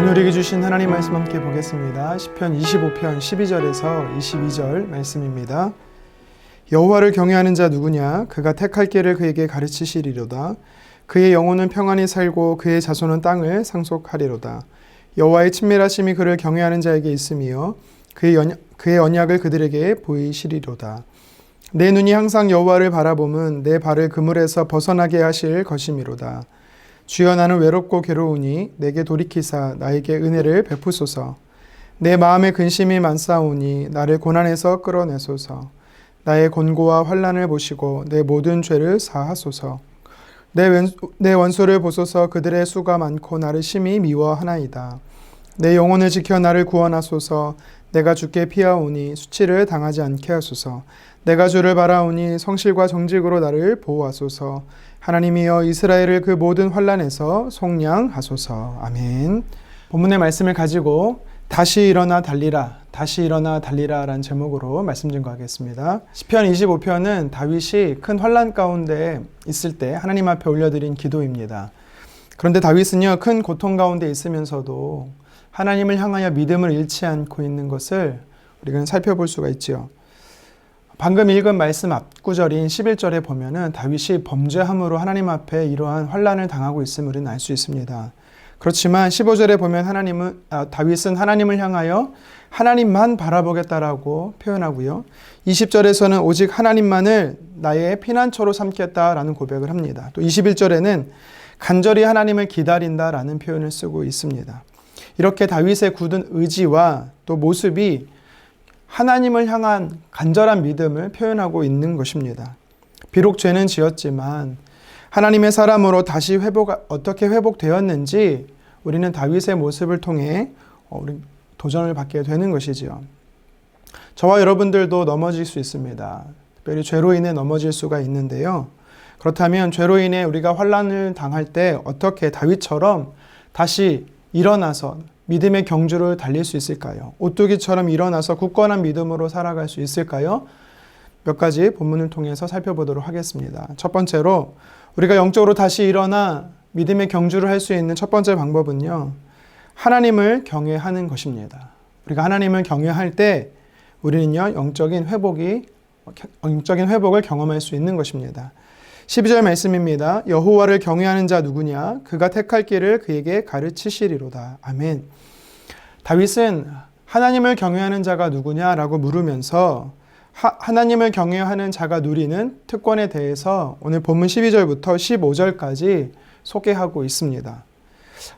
오늘 우리에게 주신 하나님 말씀 함께 보겠습니다. 시편 25편 12절에서 22절 말씀입니다. 여호와를 경외하는 자 누구냐? 그가 택할 길을 그에게 가르치시리로다. 그의 영혼은 평안히 살고 그의 자손은 땅을 상속하리로다. 여호와의 친밀하심이 그를 경외하는 자에게 있으며 그의 언약을 그들에게 보이시리로다. 내 눈이 항상 여호와를 바라봄은 내 발을 그물에서 벗어나게 하실 것이미로다. 주여, 나는 외롭고 괴로우니 내게 돌이키사 나에게 은혜를 베푸소서. 내 마음에 근심이 많사오니 나를 고난에서 끌어내소서. 나의 곤고와 환난을 보시고 내 모든 죄를 사하소서. 내 원수를 보소서. 그들의 수가 많고 나를 심히 미워하나이다. 내 영혼을 지켜 나를 구원하소서. 내가 주께 피하오니 수치를 당하지 않게 하소서. 내가 주를 바라오니 성실과 정직으로 나를 보호하소서. 하나님이여, 이스라엘을 그 모든 환난에서 속량하소서. 아멘. 본문의 말씀을 가지고 다시 일어나 달리라, 다시 일어나 달리라 라는 제목으로 말씀 증거하겠습니다. 시편 25편은 다윗이 큰 환난 가운데 있을 때 하나님 앞에 올려드린 기도입니다. 그런데 다윗은요, 큰 고통 가운데 있으면서도 하나님을 향하여 믿음을 잃지 않고 있는 것을 우리가 살펴볼 수가 있죠. 방금 읽은 말씀 앞구절인 11절에 보면은 다윗이 범죄함으로 하나님 앞에 이러한 환난을 당하고 있음을 우리는 알 수 있습니다. 그렇지만 15절에 보면 다윗은 하나님을 향하여 하나님만 바라보겠다라고 표현하고요. 20절에서는 오직 하나님만을 나의 피난처로 삼겠다라는 고백을 합니다. 또 21절에는 간절히 하나님을 기다린다라는 표현을 쓰고 있습니다. 이렇게 다윗의 굳은 의지와 또 모습이 하나님을 향한 간절한 믿음을 표현하고 있는 것입니다. 비록 죄는 지었지만 하나님의 사람으로 다시 어떻게 회복되었는지 우리는 다윗의 모습을 통해 도전을 받게 되는 것이지요. 저와 여러분들도 넘어질 수 있습니다. 특별히 죄로 인해 넘어질 수가 있는데요. 그렇다면 죄로 인해 우리가 환난을 당할 때 어떻게 다윗처럼 다시 일어나서 믿음의 경주를 달릴 수 있을까요? 오뚜기처럼 일어나서 굳건한 믿음으로 살아갈 수 있을까요? 몇 가지 본문을 통해서 살펴보도록 하겠습니다. 첫 번째로 우리가 영적으로 다시 일어나 믿음의 경주를 할 수 있는 첫 번째 방법은요, 하나님을 경외하는 것입니다. 우리가 하나님을 경외할 때 우리는요, 영적인 회복을 경험할 수 있는 것입니다. 12절 말씀입니다. 여호와를 경외하는 자 누구냐? 그가 택할 길을 그에게 가르치시리로다. 아멘. 다윗은 하나님을 경외하는 자가 누구냐라고 물으면서 하나님을 경외하는 자가 누리는 특권에 대해서 오늘 본문 12절부터 15절까지 소개하고 있습니다.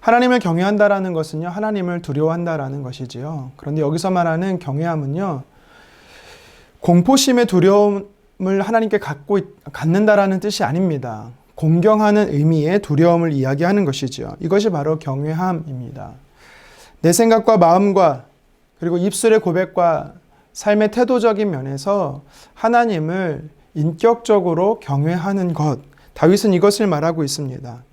하나님을 경외한다라는 것은요, 하나님을 두려워한다라는 것이지요. 그런데 여기서 말하는 경외함은요, 공포심의 두려움을 하나님께 갖는다라는 뜻이 아닙니다. 공경하는 의미의 두려움을 이야기하는 것이죠. 이것이 바로 경외함입니다. 내 생각과 마음과 그리고 입술의 고백과 삶의 태도적인 면에서 하나님을 인격적으로 경외하는 것, 다윗은 이것을 말하고 있습니다.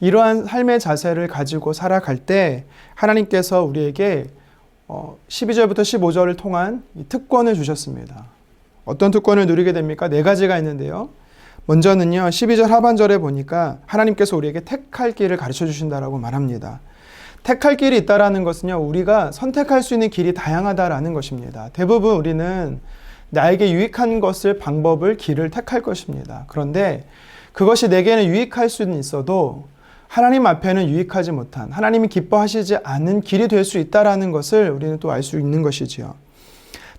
이러한 삶의 자세를 가지고 살아갈 때 하나님께서 우리에게 12절부터 15절을 통한 특권을 주셨습니다. 어떤 특권을 누리게 됩니까? 4가지가 있는데요. 먼저는요, 12절 하반절에 보니까 하나님께서 우리에게 택할 길을 가르쳐 주신다라고 말합니다. 택할 길이 있다라는 것은요, 우리가 선택할 수 있는 길이 다양하다라는 것입니다. 대부분 우리는 나에게 유익한 방법을, 길을 택할 것입니다. 그런데 그것이 내게는 유익할 수는 있어도 하나님 앞에는 유익하지 못한, 하나님이 기뻐하시지 않는 길이 될 수 있다라는 것을 우리는 또 알 수 있는 것이지요.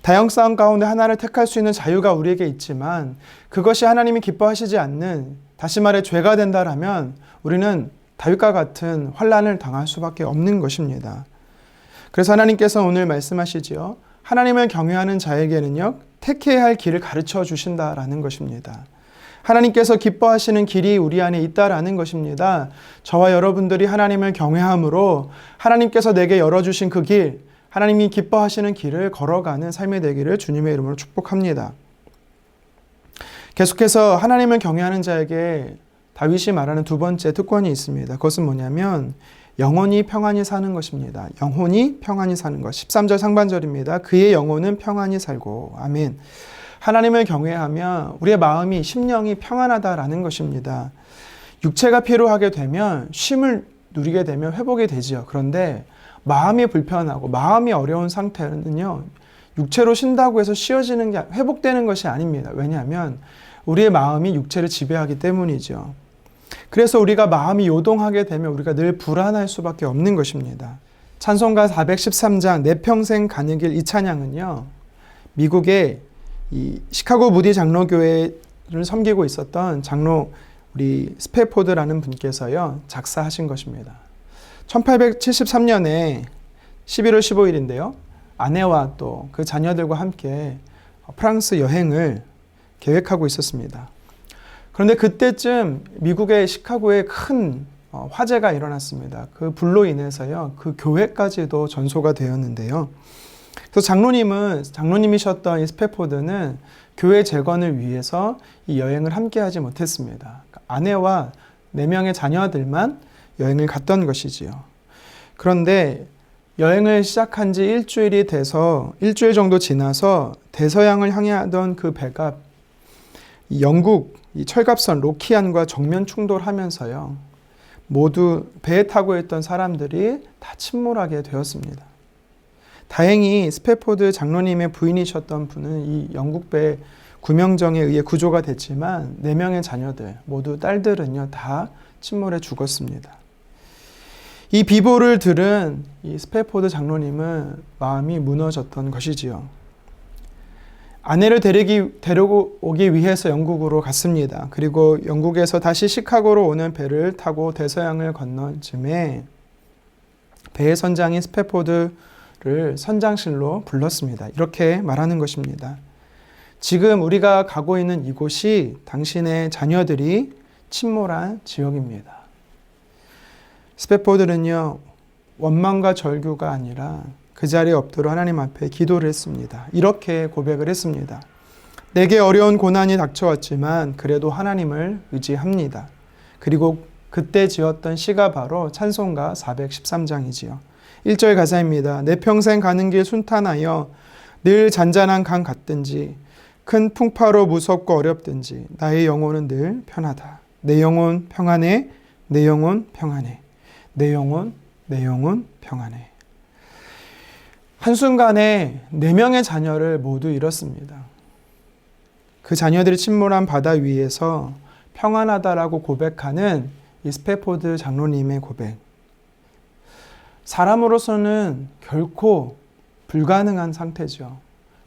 다양성 가운데 하나를 택할 수 있는 자유가 우리에게 있지만 그것이 하나님이 기뻐하시지 않는, 다시 말해 죄가 된다라면 우리는 다윗과 같은 환난을 당할 수밖에 없는 것입니다. 그래서 하나님께서 오늘 말씀하시지요. 하나님을 경외하는 자에게는요, 택해야 할 길을 가르쳐 주신다라는 것입니다. 하나님께서 기뻐하시는 길이 우리 안에 있다라는 것입니다. 저와 여러분들이 하나님을 경외함으로 하나님께서 내게 열어주신 그 길, 하나님이 기뻐하시는 길을 걸어가는 삶이 되기를 주님의 이름으로 축복합니다. 계속해서 하나님을 경외하는 자에게 다윗이 말하는 두 번째 특권이 있습니다. 그것은 뭐냐면 영혼이 평안히 사는 것입니다. 영혼이 평안히 사는 것. 13절 상반절입니다. 그의 영혼은 평안히 살고. 아멘. 하나님을 경외하면 우리의 마음이, 심령이 평안하다라는 것입니다. 육체가 피로하게 되면 쉼을 누리게 되면 회복이 되지요. 그런데 마음이 불편하고 마음이 어려운 상태는요, 육체로 쉰다고 해서 쉬어지는 게 회복되는 것이 아닙니다. 왜냐하면 우리의 마음이 육체를 지배하기 때문이죠. 그래서 우리가 마음이 요동하게 되면 우리가 늘 불안할 수밖에 없는 것입니다. 찬송가 413장 내 평생 가는 길 이 찬양은요, 미국의 이 시카고 무디 장로교회를 섬기고 있었던 장로 우리 스패포드라는 분께서요 작사하신 것입니다. 1873년에 11월 15일인데요. 아내와 또 그 자녀들과 함께 프랑스 여행을 계획하고 있었습니다. 그런데 그때쯤 미국의 시카고에 큰 화재가 일어났습니다. 그 불로 인해서요, 그 교회까지도 전소가 되었는데요. 그래서 장로님이셨던 이 스패포드는 교회 재건을 위해서 이 여행을 함께 하지 못했습니다. 아내와 4명의 자녀들만 여행을 갔던 것이지요. 그런데 여행을 시작한 지 일주일 정도 지나서 대서양을 향해 하던 그 배가 영국 이 철갑선 로키안과 정면 충돌하면서요, 모두 배에 타고 있던 사람들이 다 침몰하게 되었습니다. 다행히 스패포드 장로님의 부인이셨던 분은 이 영국 배 구명정에 의해 구조가 됐지만 4명의 자녀들, 모두 딸들은요 다 침몰해 죽었습니다. 이 비보를 들은 이 스패포드 장로님은 마음이 무너졌던 것이지요. 아내를 데리고 오기 위해서 영국으로 갔습니다. 그리고 영국에서 다시 시카고로 오는 배를 타고 대서양을 건넌 즈음에 배의 선장인 스패포드를 선장실로 불렀습니다. 이렇게 말하는 것입니다. 지금 우리가 가고 있는 이곳이 당신의 자녀들이 침몰한 지역입니다. 스패포드는요, 원망과 절규가 아니라 그 자리에 엎드려 하나님 앞에 기도를 했습니다. 이렇게 고백을 했습니다. 내게 어려운 고난이 닥쳐왔지만 그래도 하나님을 의지합니다. 그리고 그때 지었던 시가 바로 찬송가 413장이지요. 1절 가사입니다. 내 평생 가는 길 순탄하여 늘 잔잔한 강 같든지 큰 풍파로 무섭고 어렵든지 나의 영혼은 늘 편하다. 내 영혼 평안해, 내 영혼 평안해, 내 영혼 평안해. 한순간에 4명의 자녀를 모두 잃었습니다. 그 자녀들이 침몰한 바다 위에서 평안하다라고 고백하는 이 스패포드 장로님의 고백. 사람으로서는 결코 불가능한 상태죠.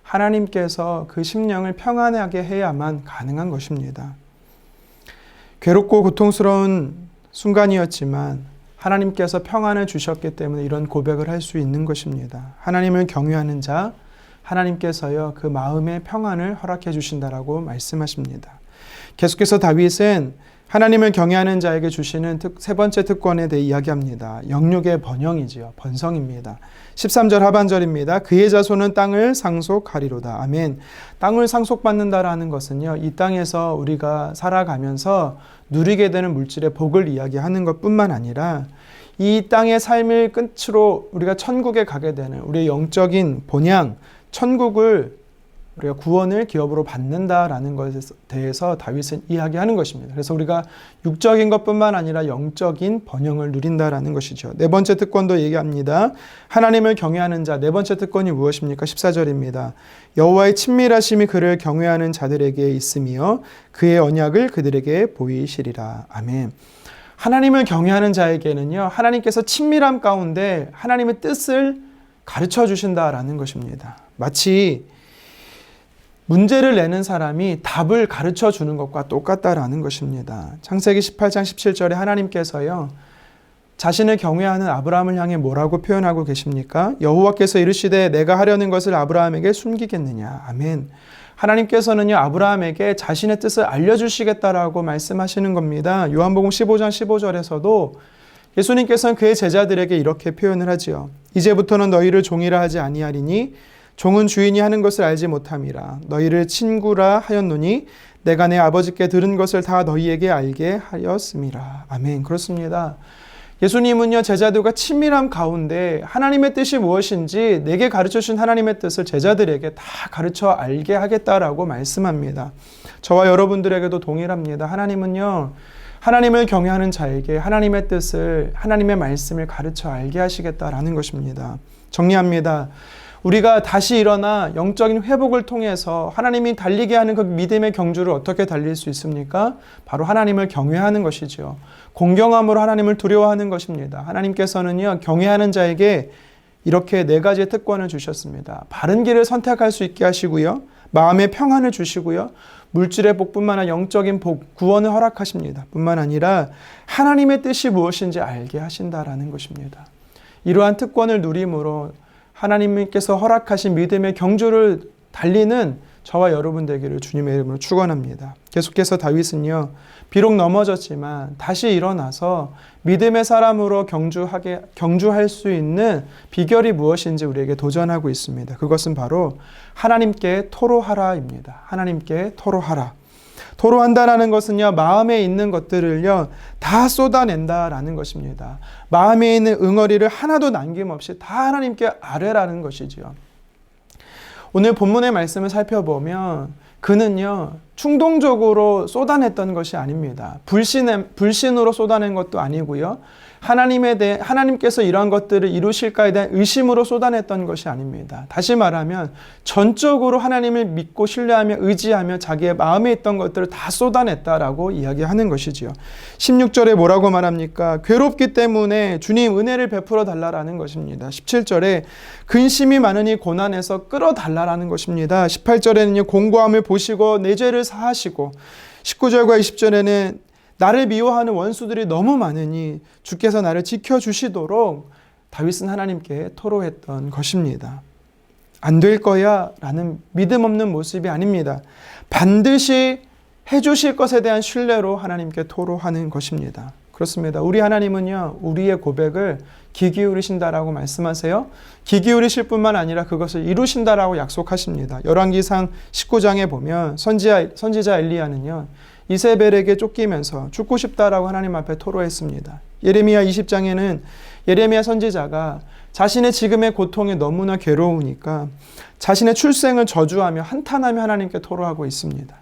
하나님께서 그 심령을 평안하게 해야만 가능한 것입니다. 괴롭고 고통스러운 순간이었지만 하나님께서 평안을 주셨기 때문에 이런 고백을 할 수 있는 것입니다. 하나님을 경외하는 자, 하나님께서요 그 마음의 평안을 허락해 주신다라고 말씀하십니다. 계속해서 다윗은 하나님을 경외하는 자에게 주시는 세 번째 특권에 대해 이야기합니다. 영육의 번영이지요. 번성입니다. 13절 하반절입니다. 그의 자손은 땅을 상속하리로다. 아멘. 땅을 상속받는다라는 것은요, 이 땅에서 우리가 살아가면서 누리게 되는 물질의 복을 이야기하는 것뿐만 아니라 이 땅의 삶을 끝으로 우리가 천국에 가게 되는 우리의 영적인 본향, 천국을 우리가 구원을 기업으로 받는다라는 것에 대해서 다윗은 이야기하는 것입니다. 그래서 우리가 육적인 것뿐만 아니라 영적인 번영을 누린다라는 것이죠. 4번째 특권도 얘기합니다. 하나님을 경외하는 자, 4번째 특권이 무엇입니까? 14절입니다. 여호와의 친밀하심이 그를 경외하는 자들에게 있으며 그의 언약을 그들에게 보이시리라. 아멘. 하나님을 경외하는 자에게는요, 하나님께서 친밀함 가운데 하나님의 뜻을 가르쳐 주신다라는 것입니다. 마치 문제를 내는 사람이 답을 가르쳐 주는 것과 똑같다라는 것입니다. 창세기 18장 17절에 하나님께서요, 자신을 경외하는 아브라함을 향해 뭐라고 표현하고 계십니까? 여호와께서 이르시되 내가 하려는 것을 아브라함에게 숨기겠느냐. 아멘. 하나님께서는요, 아브라함에게 자신의 뜻을 알려주시겠다라고 말씀하시는 겁니다. 요한복음 15장 15절에서도 예수님께서는 그의 제자들에게 이렇게 표현을 하지요. 이제부터는 너희를 종이라 하지 아니하리니 종은 주인이 하는 것을 알지 못함이라. 너희를 친구라 하였노니 내가 내 아버지께 들은 것을 다 너희에게 알게 하였음이라. 아멘. 그렇습니다. 예수님은요, 제자들과 친밀함 가운데 하나님의 뜻이 무엇인지 내게 가르쳐 주신 하나님의 뜻을 제자들에게 다 가르쳐 알게 하겠다라고 말씀합니다. 저와 여러분들에게도 동일합니다. 하나님은요, 하나님을 경외하는 자에게 하나님의 뜻을, 하나님의 말씀을 가르쳐 알게 하시겠다라는 것입니다. 정리합니다. 우리가 다시 일어나 영적인 회복을 통해서 하나님이 달리게 하는 그 믿음의 경주를 어떻게 달릴 수 있습니까? 바로 하나님을 경외하는 것이죠. 공경함으로 하나님을 두려워하는 것입니다. 하나님께서는요, 경외하는 자에게 이렇게 4가지의 특권을 주셨습니다. 바른 길을 선택할 수 있게 하시고요, 마음의 평안을 주시고요, 물질의 복뿐만 아니라 영적인 복, 구원을 허락하십니다. 뿐만 아니라 하나님의 뜻이 무엇인지 알게 하신다라는 것입니다. 이러한 특권을 누림으로 하나님께서 허락하신 믿음의 경주를 달리는 저와 여러분 되기를 주님의 이름으로 축원합니다. 계속해서 다윗은요, 비록 넘어졌지만 다시 일어나서 믿음의 사람으로 경주할 수 있는 비결이 무엇인지 우리에게 도전하고 있습니다. 그것은 바로 하나님께 토로하라입니다. 하나님께 토로하라. 토로한다라는 것은요, 마음에 있는 것들을요, 다 쏟아낸다라는 것입니다. 마음에 있는 응어리를 하나도 남김없이 다 하나님께 아뢰라는 것이지요. 오늘 본문의 말씀을 살펴보면 그는요, 충동적으로 쏟아냈던 것이 아닙니다. 불신으로 쏟아낸 것도 아니고요, 하나님께서 이러한 것들을 이루실까에 대한 의심으로 쏟아냈던 것이 아닙니다. 다시 말하면 전적으로 하나님을 믿고 신뢰하며 의지하며 자기의 마음에 있던 것들을 다 쏟아냈다라고 이야기하는 것이지요. 16절에 뭐라고 말합니까? 괴롭기 때문에 주님 은혜를 베풀어 달라라는 것입니다. 17절에 근심이 많으니 고난에서 끌어달라라는 것입니다. 18절에는요, 공고함을 보시고 내 죄를 사하시고, 19절과 20절에는 나를 미워하는 원수들이 너무 많으니 주께서 나를 지켜주시도록 다윗은 하나님께 토로했던 것입니다. 안 될 거야 라는 믿음 없는 모습이 아닙니다. 반드시 해주실 것에 대한 신뢰로 하나님께 토로하는 것입니다. 그렇습니다. 우리 하나님은요, 우리의 고백을 귀 기울이신다라고 말씀하세요. 귀 기울이실 뿐만 아니라 그것을 이루신다라고 약속하십니다. 열왕기상 19장에 보면 선지자 엘리야는요, 이세벨에게 쫓기면서 죽고 싶다라고 하나님 앞에 토로했습니다. 예레미야 20장에는 예레미야 선지자가 자신의 지금의 고통이 너무나 괴로우니까 자신의 출생을 저주하며 한탄하며 하나님께 토로하고 있습니다.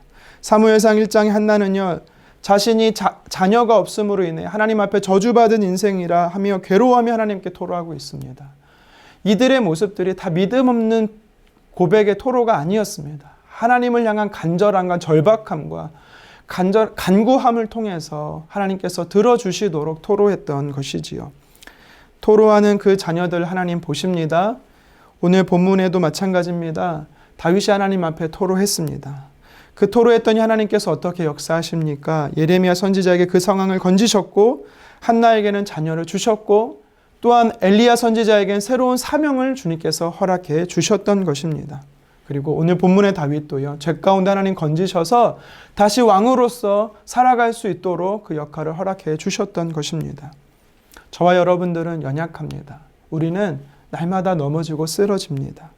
사무엘상 1장의 한나는요, 자신이 자녀가 없음으로 인해 하나님 앞에 저주받은 인생이라 하며 괴로워하며 하나님께 토로하고 있습니다. 이들의 모습들이 다 믿음 없는 고백의 토로가 아니었습니다. 하나님을 향한 간절함과 절박함과 간구함을 통해서 하나님께서 들어주시도록 토로했던 것이지요. 토로하는 그 자녀들 하나님 보십니다. 오늘 본문에도 마찬가지입니다. 다윗이 하나님 앞에 토로했습니다. 그 토로했더니 하나님께서 어떻게 역사하십니까? 예레미야 선지자에게 그 상황을 건지셨고, 한나에게는 자녀를 주셨고, 또한 엘리야 선지자에게는 새로운 사명을 주님께서 허락해 주셨던 것입니다. 그리고 오늘 본문의 다윗도요, 죄 가운데 하나님 건지셔서 다시 왕으로서 살아갈 수 있도록 그 역할을 허락해 주셨던 것입니다. 저와 여러분들은 연약합니다. 우리는 날마다 넘어지고 쓰러집니다.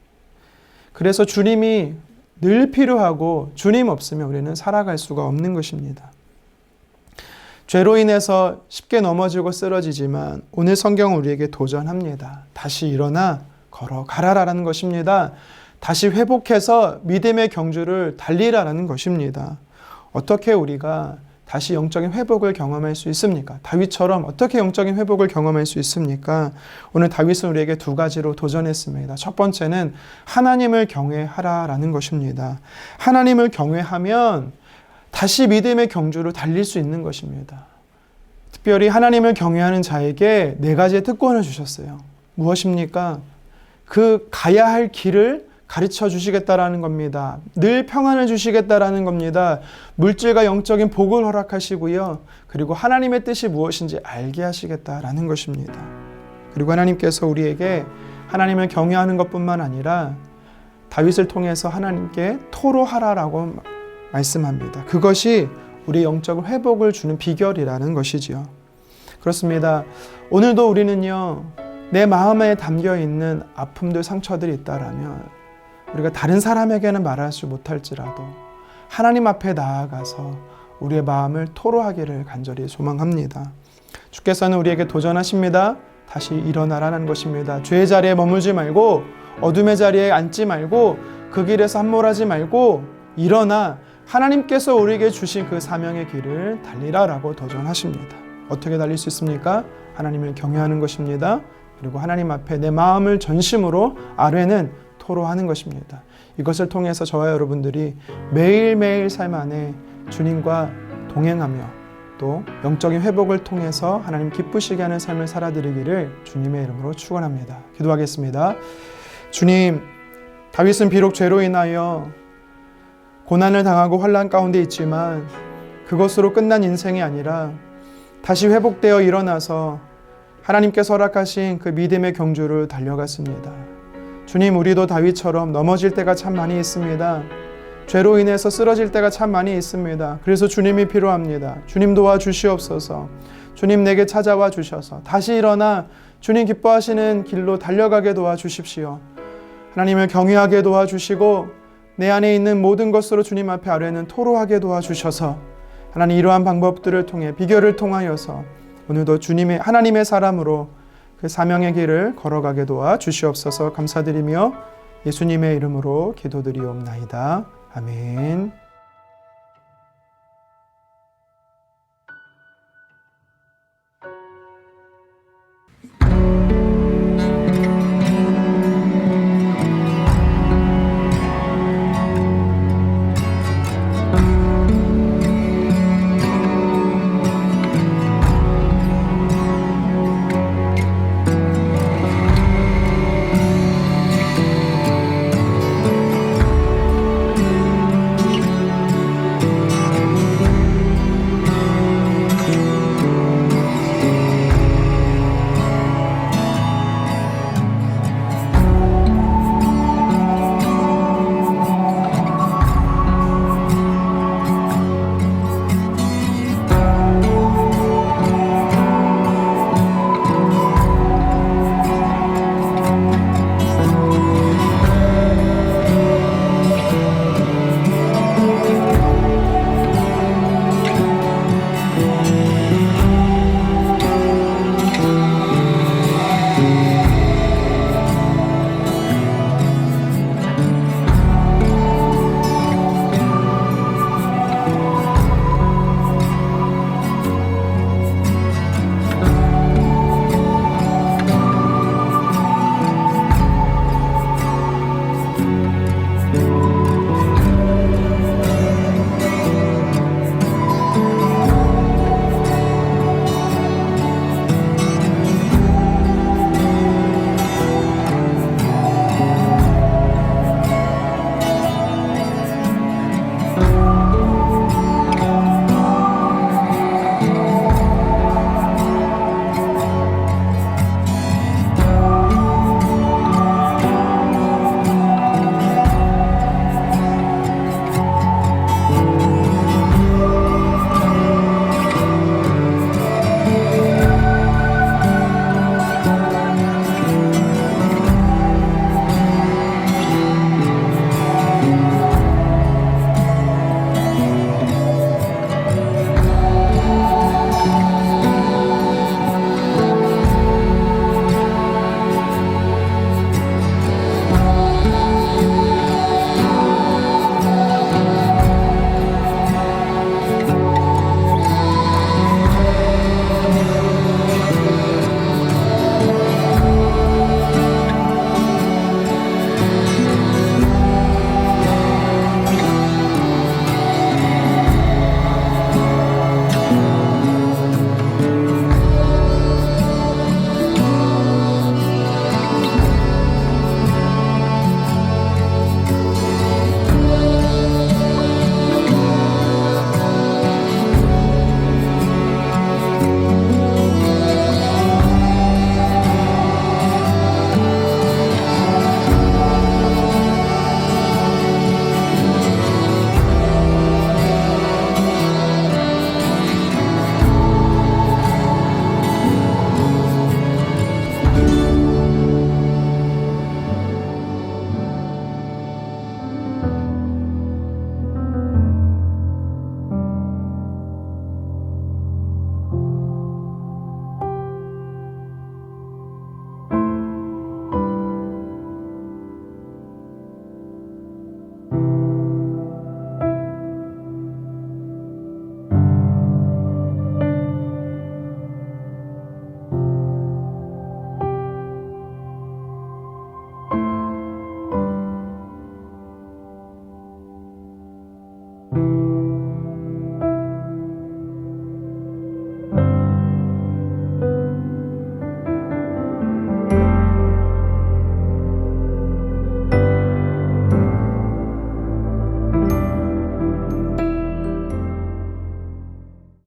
그래서 주님이 늘 필요하고 주님 없으면 우리는 살아갈 수가 없는 것입니다. 죄로 인해서 쉽게 넘어지고 쓰러지지만 오늘 성경은 우리에게 도전합니다. 다시 일어나 걸어가라라는 것입니다. 다시 회복해서 믿음의 경주를 달리라라는 것입니다. 어떻게 우리가 다시 영적인 회복을 경험할 수 있습니까? 다윗처럼 어떻게 영적인 회복을 경험할 수 있습니까? 오늘 다윗은 우리에게 2가지로 도전했습니다. 첫 번째는 하나님을 경외하라라는 것입니다. 하나님을 경외하면 다시 믿음의 경주를 달릴 수 있는 것입니다. 특별히 하나님을 경외하는 자에게 4가지의 특권을 주셨어요. 무엇입니까? 그 가야 할 길을 가르쳐 주시겠다라는 겁니다. 늘 평안을 주시겠다라는 겁니다. 물질과 영적인 복을 허락하시고요. 그리고 하나님의 뜻이 무엇인지 알게 하시겠다라는 것입니다. 그리고 하나님께서 우리에게 하나님을 경외하는 것뿐만 아니라 다윗을 통해서 하나님께 토로하라라고 말씀합니다. 그것이 우리 영적 회복을 주는 비결이라는 것이지요. 그렇습니다. 오늘도 우리는요, 내 마음에 담겨있는 아픔들, 상처들이 있다라면 우리가 다른 사람에게는 말할 수 못할지라도 하나님 앞에 나아가서 우리의 마음을 토로하기를 간절히 소망합니다. 주께서는 우리에게 도전하십니다. 다시 일어나라는 것입니다. 죄의 자리에 머물지 말고 어둠의 자리에 앉지 말고 그 길에서 함몰하지 말고 일어나 하나님께서 우리에게 주신 그 사명의 길을 달리라라고 도전하십니다. 어떻게 달릴 수 있습니까? 하나님을 경외하는 것입니다. 그리고 하나님 앞에 내 마음을 전심으로 아뢰는 토로하는 것입니다. 이것을 통해서 저와 여러분들이 매일매일 삶 안에 주님과 동행하며 또 영적인 회복을 통해서 하나님 기쁘시게 하는 삶을 살아드리기를 주님의 이름으로 축원합니다. 기도하겠습니다. 주님, 다윗은 비록 죄로 인하여 고난을 당하고 환난 가운데 있지만 그것으로 끝난 인생이 아니라 다시 회복되어 일어나서 하나님께서 허락하신 그 믿음의 경주를 달려갔습니다. 주님, 우리도 다윗처럼 넘어질 때가 참 많이 있습니다. 죄로 인해서 쓰러질 때가 참 많이 있습니다. 그래서 주님이 필요합니다. 주님 도와주시옵소서. 주님 내게 찾아와 주셔서 다시 일어나 주님 기뻐하시는 길로 달려가게 도와주십시오. 하나님을 경외하게 도와주시고 내 안에 있는 모든 것으로 주님 앞에 아뢰는 토로하게 도와주셔서 하나님 이러한 방법들을 통해 비결을 통하여서 오늘도 주님의 하나님의 사람으로 그 사명의 길을 걸어가게 도와주시옵소서. 감사드리며 예수님의 이름으로 기도드리옵나이다. 아멘.